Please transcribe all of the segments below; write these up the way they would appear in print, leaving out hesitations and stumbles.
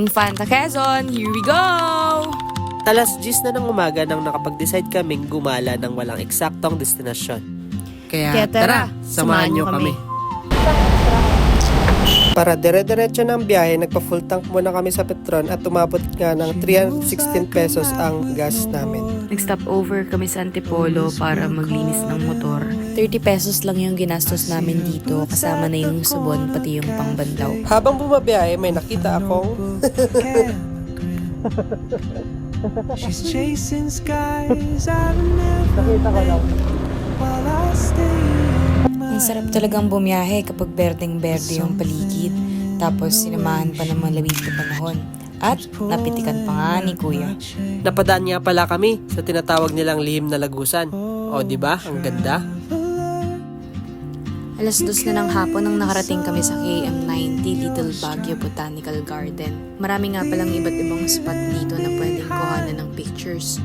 Infanta Quezon, here we go! Alas 10 na ng umaga nang nakapag-decide kaming gumala ng walang eksaktong destinasyon. Kaya tara, samahan nyo kami. Para dire-diretso ng biyahe, nagpa-full tank muna kami sa Petron at umabot nga ng 316 pesos ang gas namin. Nag-stop over kami sa Antipolo para maglinis ng motor. 30 pesos lang yung ginastos namin dito, kasama na yung sabon pati yung pangbanlaw. Habang bumabiyahe, may nakita akong She's chasing skies I've never nakita ko lang. while I stay in my Ang sarap talagang bumiyahe kapag berdeng-berde yung paligid. Tapos sinamahan pa ng malawig na panahon. At napitikan pa nga ni Kuya. Napadaan nga pala kami sa tinatawag nilang lihim na lagusan. O di ba? Ang ganda. Alas 2 na ng hapon nang nakarating kami sa KM90 Little Baguio Botanical Garden. Marami nga palang iba't ibang spot dito na pwedeng kuhanan ng pictures.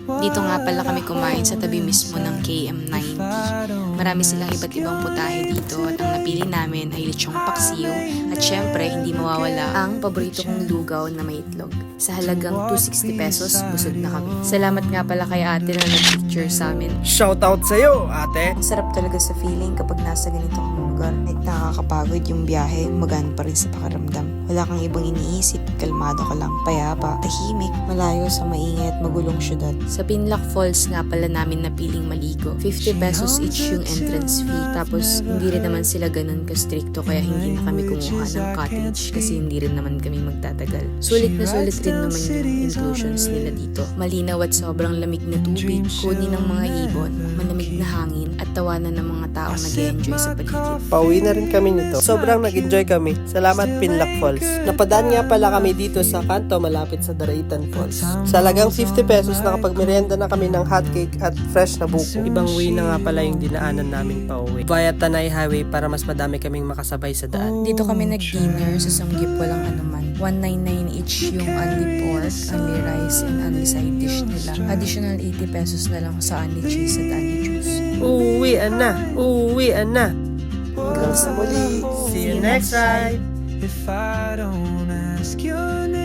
Dito nga pala kami kumain sa tabi mismo ng KM90. Marami silang iba't ibang putahe dito at ang napili namin ay lechong paksiw at syempre hindi mawawala ang paborito kong lugaw na may itlog. Sa halagang 260 pesos, busog na kami. Salamat nga pala kay ate na nag-picture sa amin. Shoutout sa'yo, ate! Ang sarap talaga sa feeling kapag nasa ganitong lugar. Kahit nakakapagod yung biyahe, magaan pa rin sa pakiramdam. Wala kang ibang iniisip, kalmado ka lang, payapa, tahimik, malayo sa maingay at magulong syudad. Sa Pinlac Falls nga pala namin napiling maligo. 50 pesos each yung entrance fee. Tapos hindi rin naman sila ganun ka-stricto kaya hindi na kami kumuha ng cottage kasi hindi rin naman kami magtatagal. Sulit na sulit rin naman yung inclusions nila dito. Malinaw at sobrang lamig na tubig, kunin ng mga ibon, malamig na hangin at tawanan ng mga taong nag-enjoy sa paligid. Pauwi na rin kami nito. Sobrang nag-enjoy kami. Salamat Pinlac Falls. Napadaan nga pala kami dito sa kanto malapit sa Daraitan Falls. Sa halagang 50 pesos nakapagmerienda na kami ng hotcake at fresh na buko. Ibang way na nga pala yung dinaanan namin pauwi. Via Tanay Highway para mas madami kaming makasabay sa daan. Dito kami nag-dinner sa Samgyup walang anuman. 199 each yung only pork, only rice, and only side dish nila. Additional 80 pesos na lang sa only cheese at only juice. Uwian na! Uwian na! Hanggang sa muli! See you next ride! If I don't ask your name